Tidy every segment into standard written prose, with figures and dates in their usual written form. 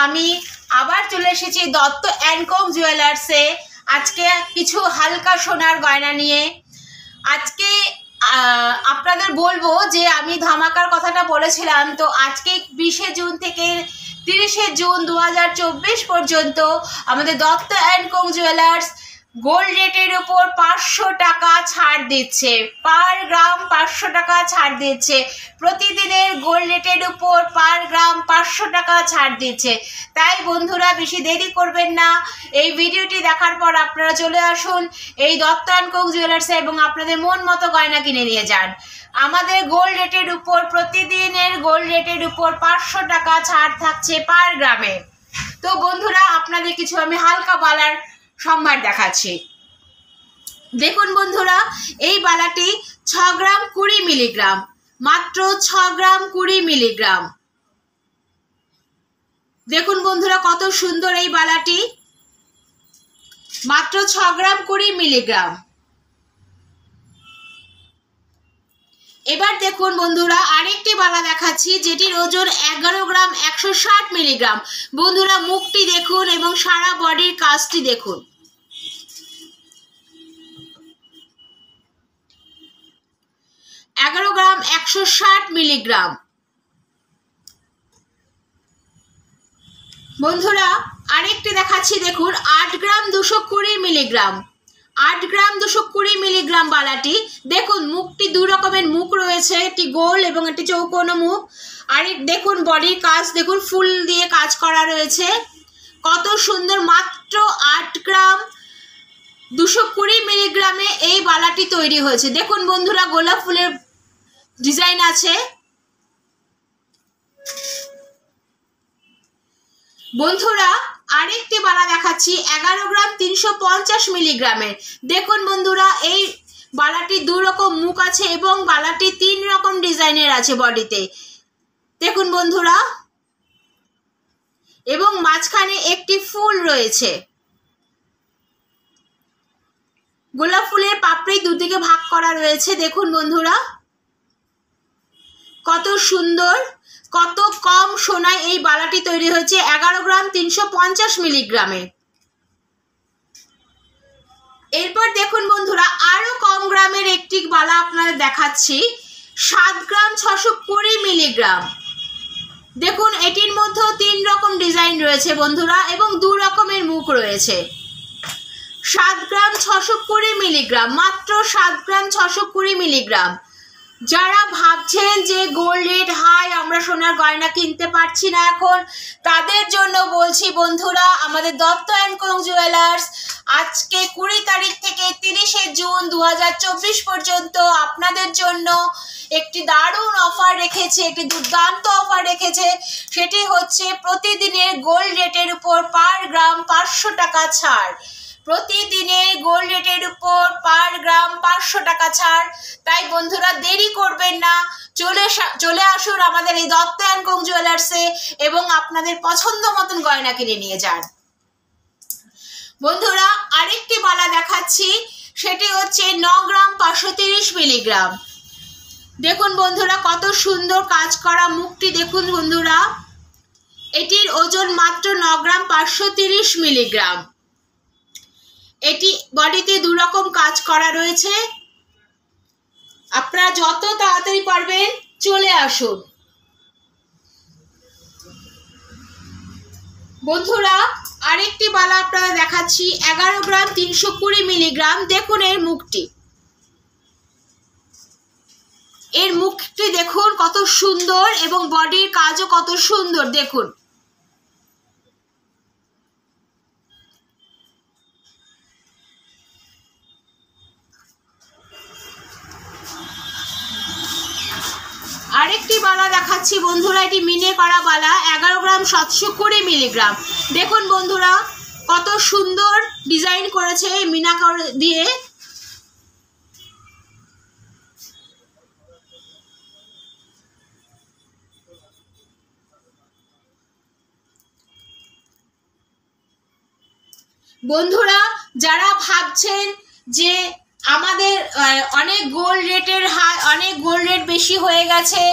আমি আবার চলে এসেছি দত্ত অ্যান্ড কোং জুয়েলার্সে আজকে কিছু হালকা সোনার গয়না নিয়ে। আজকে আপনাদের বলবো যে আমি ধামাকার কথাটা বলেছিলাম, তো আজকে 20শে জুন থেকে 30শে জুন 2024 পর্যন্ত আমাদের Dutta and co jewellers gold রেটের উপর 500 টাকা ছাড় দিচ্ছে, পার গ্রাম 500 টাকা ছাড় দিচ্ছে। প্রতিদিনের গোল্ড রেটের উপর পার গ্রাম 500 টাকা ছাড় দিচ্ছে। তাই বন্ধুরা বেশি দেরি করবেন না, এই ভিডিওটি দেখার পর আপনারা চলে আসুন এই দত্ত অ্যান্ড কোং জুয়েলার্সে এবং আপনাদের মন মতো গয়না কিনে নিয়ে যান। আমাদের গোল্ড রেটের উপর প্রতিদিনের গোল্ড রেটের উপর 500 টাকা ছাড় থাকছে পার গ্রামে। তো বন্ধুরা আপনাদের কিছু আমি হালকা বালার সম্ভার দেখাচ্ছি। দেখুন বন্ধুরা, এই বালাটি 6 গ্রাম 20 মিলিগ্রাম, মাত্র 6 গ্রাম 20 মিলিগ্রাম। দেখুন বন্ধুরা কত সুন্দর এই বালাটি, মাত্র 6 গ্রাম 20 মিলিগ্রাম। এবার দেখুন বন্ধুরা আরেকটি বালা দেখাচ্ছি যেটির ওজন 11 গ্রাম 160 মিলিগ্রাম। বন্ধুরা মুখটি দেখুন এবং সারা বডির কাজটি দেখুন। গ্রাম 160 মিলিগ্রাম। বন্ধুরা আরেকটি দেখাচ্ছি দেখুন 8 গ্রাম 220 মিলিগ্রাম। 8 গ্রাম 220 মিলিগ্রাম বালাটি দেখুন, মুখটি দু রকমের মুখ রয়েছে, একটি গোল এবং একটি চৌকোনো মুখ। আর দেখুন বডির কাজ দেখুন, ফুল দিয়ে কাজ করা রয়েছে, কত সুন্দর। মাত্র 8 গ্রাম 220 মিলিগ্রামে এই বালাটি তৈরি হয়েছে। দেখুন বন্ধুরা গোলাপ ফুলের ডিজাইন আছে। বন্ধুরা আরেকটি বালা দেখাচ্ছি 11 গ্রাম 350 মিলিগ্রামের। দেখুন বন্ধুরা এই বালাটি দু রকম মুখ আছে এবং বালাটি 3 রকম ডিজাইনের আছে বডিতে। দেখুন বন্ধুরা, এবং মাঝখানে একটি ফুল রয়েছে, গোলাপ ফুলের পাপড়ি দুদিকে ভাগ করা রয়েছে। দেখুন বন্ধুরা কত সুন্দর, কত কম সোনায় এই বালাটি তৈরি হয়েছে 11 গ্রাম 350 মিলিগ্রামে। এরপর দেখুন বন্ধুরা আরো কম গ্রামের একটি বালা আপনাদের দেখাচ্ছি 7 গ্রাম 620 মিলিগ্রাম। দেখুন এটির মধ্যেও 3 রকম ডিজাইন রয়েছে বন্ধুরা এবং 2 রকমের মুখ রয়েছে। 7 গ্রাম 620 মিলিগ্রাম, মাত্র 7 গ্রাম 620 মিলিগ্রাম। যারা ভাবছেন যে গোল্ড রেট হাই, আমরা সোনার গয়না কিনতে পারছি না এখন, তাদের জন্য বলছি বন্ধুরা আমাদের দত্ত অ্যান্ড কোং জুয়েলার্স আজকে 20 তারিখ থেকে 30শে জুন 2024 পর্যন্ত আপনাদের জন্য একটি দারুণ অফার রেখেছে, একটি দুর্দান্ত অফার রেখেছে। সেটি হচ্ছে প্রতিদিনের গোল্ড রেটের উপর পার গ্রাম 500 টাকা ছাড়। প্রতিদিনের গোল্ড রেটের উপর পার গ্রাম 500 টাকা ছাড়। তাই বন্ধুরা দেরি করবেন না, চলে আসুন আমাদের এই দত্ত অ্যান্ড কোং জুয়েলার্সে এবং আপনাদের পছন্দ মতন গয়না কিনে নিয়ে যান। বন্ধুরা আরেকটি বালা দেখাচ্ছি, সেটি হচ্ছে 9 গ্রাম 530 মিলিগ্রাম। দেখুন বন্ধুরা কত সুন্দর কাজ করা, মুখটি দেখুন বন্ধুরা। এটির ওজন মাত্র 9 গ্রাম 530 মিলিগ্রাম। এটি বডিতে 2 রকম কাজ করা রয়েছে। আপনারা যত তাড়াতাড়ি পারবেন চলে আসুন। বন্ধুরা আরেকটি বালা আপনারা দেখাচ্ছি 11 গ্রাম 320 মিলিগ্রাম। দেখুন এর মুখটি, এর মুখটি দেখুন কত সুন্দর এবং বডির কাজও কত সুন্দর। দেখুন আরেকটি বালা দেখাচ্ছি বন্ধুরা, এটি মিনে করা বালা 11 গ্রাম 720 মিলিগ্রাম। দেখুন বন্ধুরা কত সুন্দর ডিজাইন করেছে মিনা দিয়ে। বন্ধুরা যারা ভাবছেন যে আমাদের অনেক গোল্ড রেটের অনেক গোল্ড রেট বেশি হয়ে গেছে,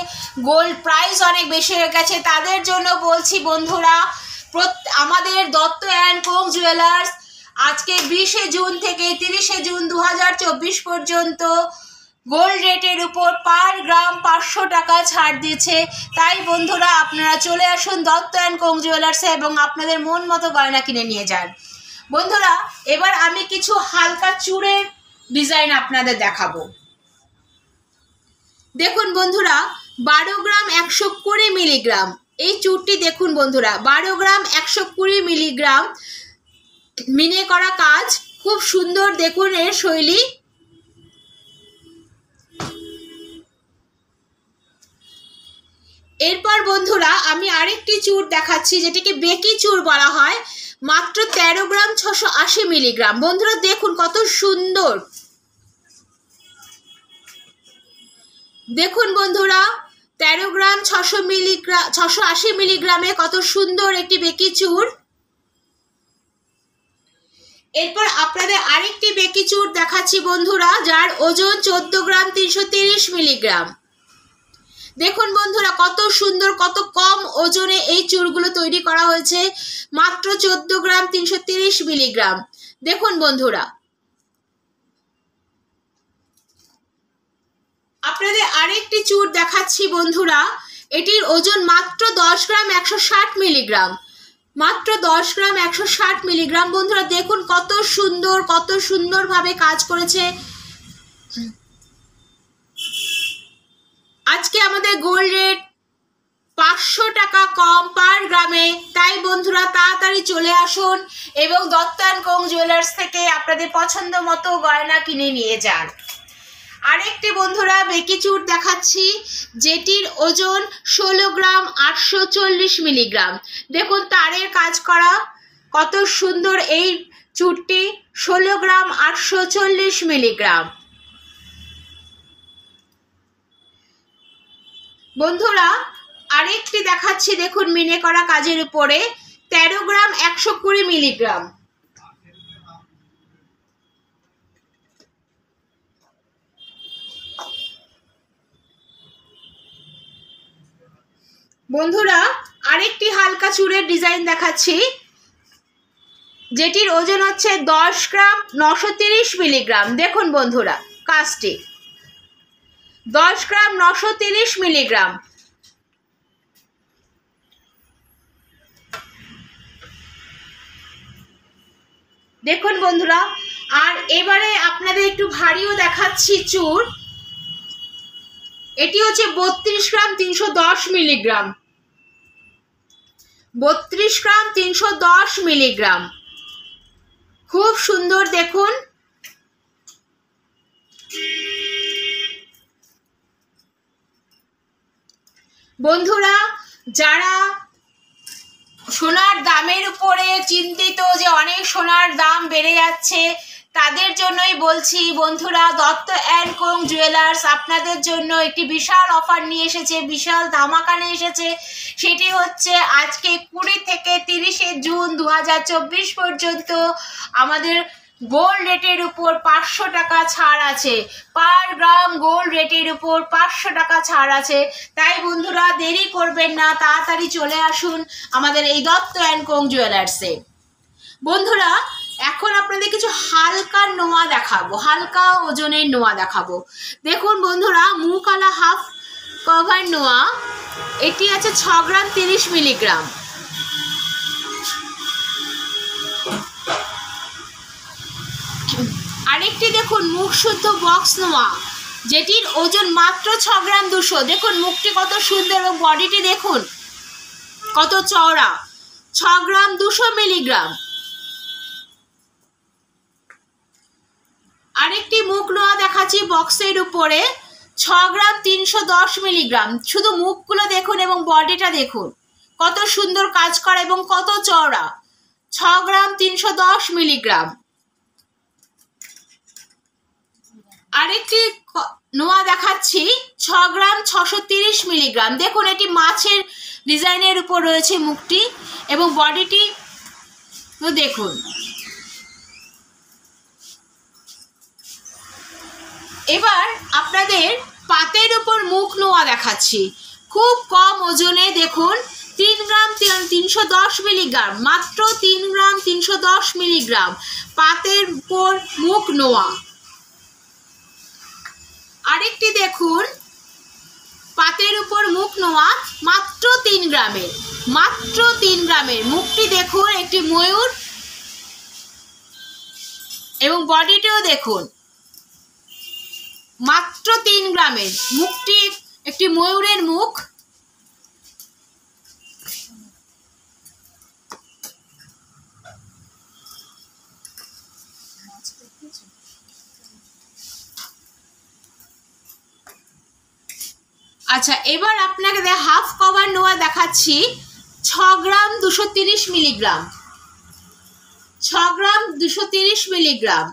গোল্ড প্রাইস অনেক বেশি হয়ে গেছে, তাদের জন্য বলছি বন্ধুরা আমাদের দত্ত অ্যান্ড কোং জুয়েলার্স আজকে 20 জুন থেকে 30 জুন 2024 পর্যন্ত গোল্ড রেটের উপর পার গ্রাম 500 টাকা ছাড় দিচ্ছে। তাই বন্ধুরা আপনারা চলে আসুন দত্ত অ্যান্ড কোং জুয়েলার্সে এবং আপনাদের মন মতো গয়না কিনে নিয়ে যান। বন্ধুরা এবার আমি কিছু হালকা চূড়ের ডিজাইন আপনাদের দেখাবো। দেখুন বন্ধুরা 12 গ্রাম 120 মিলিগ্রাম এই চূড়টি দেখুন বন্ধুরা 12 গ্রাম 120 মিলিগ্রাম মিনে করা কাজ, খুব সুন্দর দেখুন এর শৈলী। এরপর বন্ধুরা আমি আরেকটি চূড় দেখাচ্ছি যেটাকে বেকি চূড় বলা হয়, মাত্র 13 গ্রাম 680 মিলিগ্রাম। বন্ধুরা দেখুন কত সুন্দর, দেখুন বন্ধুরা 13 গ্রাম 680 মিলিগ্রামে কত সুন্দর একটি বেকি চূড়। এরপর আপনাদের আরেকটি বেকি চূড় দেখাচ্ছি বন্ধুরা, যার ওজন 14 গ্রাম 330 মিলিগ্রাম। দেখুন বন্ধুরা কত সুন্দর, কত কম ওজনে এই চূড়গুলো তৈরি করা হয়েছে, মাত্র 14 গ্রাম 330 মিলিগ্রাম। দেখুন বন্ধুরা আপনাদের আরেকটি চূড় দেখাচ্ছি বন্ধুরা, এটির ওজন মাত্র 10 গ্রাম 160 মিলিগ্রাম, মাত্র 10 গ্রাম 160 মিলিগ্রাম। বন্ধুরা দেখুন কত সুন্দর, কত সুন্দরভাবে কাজ করেছে। আজকে আমাদের গোল্ড রেট 500 টাকা কম পার গ্রামে, তাই বন্ধুরা তাড়াতাড়ি চলে আসুন এবং দত্ত অ্যান্ড কোং জুয়েলার্স থেকে আপনাদের পছন্দ মতো গয়না কিনে নিয়ে যান। আরেকটি বন্ধুরা বেকি চূড় দেখাচ্ছি যেটির ওজন 16 গ্রাম 840 মিলিগ্রাম। দেখুন তারের কাজ করা, কত সুন্দর এই চূড়টি, 16 গ্রাম 840 মিলিগ্রাম। বন্ধুরা আরেকটি দেখাচ্ছি দেখুন মিনে করা কাজের উপরে, 13 গ্রাম 120 মিলিগ্রাম। বন্ধুরা আরেকটি হালকা চূড়ের ডিজাইন দেখাচ্ছি যেটির ওজন হচ্ছে 10 গ্রাম 930 মিলিগ্রাম। দেখুন বন্ধুরা কাজটি 10 গ্রাম 930 মিলিগ্রাম। দেখুন বন্ধুরা, আর এবারে আপনাদের একটু ভারীও দেখাচ্ছি চূড়, এটি হচ্ছে 32 গ্রাম 310 মিলিগ্রাম, 32 গ্রাম 310 মিলিগ্রাম। খুব সুন্দর দেখুন। বন্ধুরা যারা সোনার দামের উপরে চিন্তিত যে অনেক সোনার দাম বেড়ে যাচ্ছে, তাদের জন্যই বলছি বন্ধুরা দত্ত অ্যান্ড কোং জুয়েলার্স আপনাদের জন্য একটি বিশাল অফার নিয়ে এসেছে, বিশাল ধামাকা নিয়ে এসেছে। সেটি হচ্ছে আজকে 20 থেকে 30 জুন 2024 পর্যন্ত আমাদের গোল্ড রেটের উপর 500 টাকা ছাড় আছে, পার গ্রাম গোল্ড রেটের উপর 500 টাকা ছাড় আছে। তাই বন্ধুরা দেরি করবেন না, তাড়াতাড়ি চলে আসুন আমাদের এই দত্ত অ্যান্ড কোং জুয়েলার্সে। বন্ধুরা এখন আপনাদের কিছু হালকা নোয়া দেখাবো, হালকা ওজনের নোয়া দেখাবো। দেখুন বন্ধুরা মুকালা হাফ কভার নোয়া, এটি আছে 6 গ্রাম 30 মিলিগ্রাম। আরেকটি দেখুন মুখ শুদ্ধ বক্স নোয়া, যেটির ওজন মাত্র 6 গ্রাম 200। দেখুন মুখটি কত সুন্দর এবং বডিটি দেখুন কত চওড়া, 6 গ্রাম 200 মিলিগ্রাম। আরেকটি মুখ নোয়া দেখাচ্ছি বক্সের উপরে, 6 গ্রাম 310 মিলিগ্রাম। শুধু মুখগুলো দেখুন এবং বডিটা দেখুন কত সুন্দর কাজ করা এবং কত চওড়া, 6 গ্রাম 310 মিলিগ্রাম। আরেকটি নোয়া দেখাচ্ছি 6 গ্রাম 630 মিলিগ্রাম। দেখুন এটি মাছের ডিজাইনের উপর রয়েছে মুখটি এবং বডিটি দেখুন। এবার আপনাদের পাতের উপর মুখ নোয়া দেখাচ্ছি, খুব কম ওজনে। দেখুন 3 গ্রাম 310 মিলিগ্রাম, মাত্র 3 গ্রাম 310 মিলিগ্রাম। পাতের উপর মুখ নোয়া। আরেকটি দেখুন, পাতের উপর মুখ নোয়া, মাত্র 3 গ্রামের, মাত্র 3 গ্রামের। মুখটি দেখুন একটি ময়ূর, এবং বডিটিও দেখুন মাত্র 3 গ্রামের। মুখটি একটি ময়ূরের মুখ। আচ্ছা, এবার আপনাকে হাফ কভার নোয়া দেখাচ্ছি। 6 গ্রাম 230 মিলিগ্রাম, 6 গ্রাম 230 মিলিগ্রাম।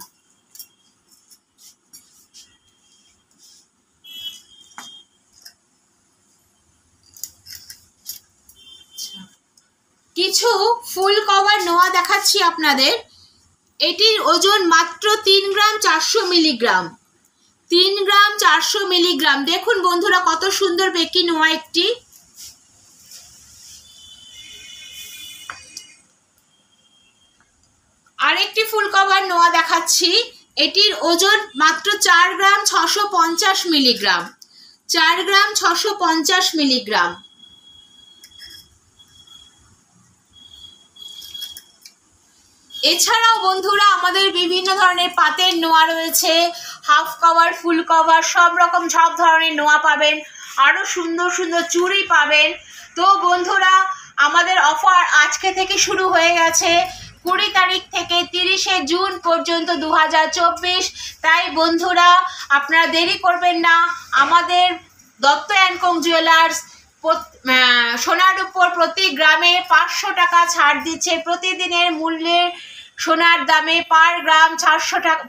কিছু ফুল কভার নোয়া দেখাচ্ছি আপনাদের। এটির ওজন মাত্র 3 গ্রাম 400 মিলিগ্রাম, 3 গ্রাম 400 মিলিগ্রাম। দেখুন বন্ধুরা কত সুন্দর বেকি নোয়া একটি। আরেকটি ফুল কভার নোয়া দেখাচ্ছি। এটির ওজন মাত্র 4 গ্রাম 650 মিলিগ্রাম, 4 গ্রাম 650 মিলিগ্রাম। এছাড়াও বন্ধুরা আমাদের বিভিন্ন ধরনের পাতের নোয়া রয়েছে, হাফ কভার, ফুল কভার, সব ধরনের নোয়া পাবেন। আরও সুন্দর সুন্দর চুড়ি পাবেন। তো বন্ধুরা আমাদের অফার আজকে থেকে শুরু হয়ে গেছে, 20 তারিখ থেকে 30শে জুন পর্যন্ত 2024। তাই বন্ধুরা আপনারা দেরি করবেন না। আমাদের দত্ত অ্যান্ড কোং জুয়েলার্স সোনার উপর প্রতি গ্রামে 500 টাকা ছাড় দিচ্ছে। প্রতিদিনের মূল্যের সোনার দামে পার গ্রাম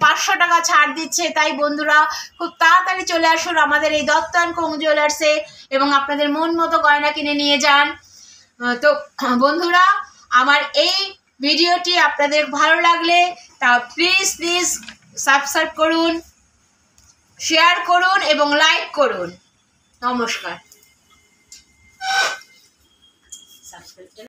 500 টাকা ছাড় দিচ্ছে। তাই বন্ধুরা খুব তাড়াতাড়ি চলে আসুন আমাদের এই দত্ত অ্যান্ড কোং জুয়েলার্সে এবং আপনাদের মন মতো গয়না কিনে নিয়ে যান। তো বন্ধুরা আমার এই ভিডিওটি আপনাদের ভালো লাগলে তা প্লিজ সাবস্ক্রাইব করুন, শেয়ার করুন এবং লাইক করুন। নমস্কার।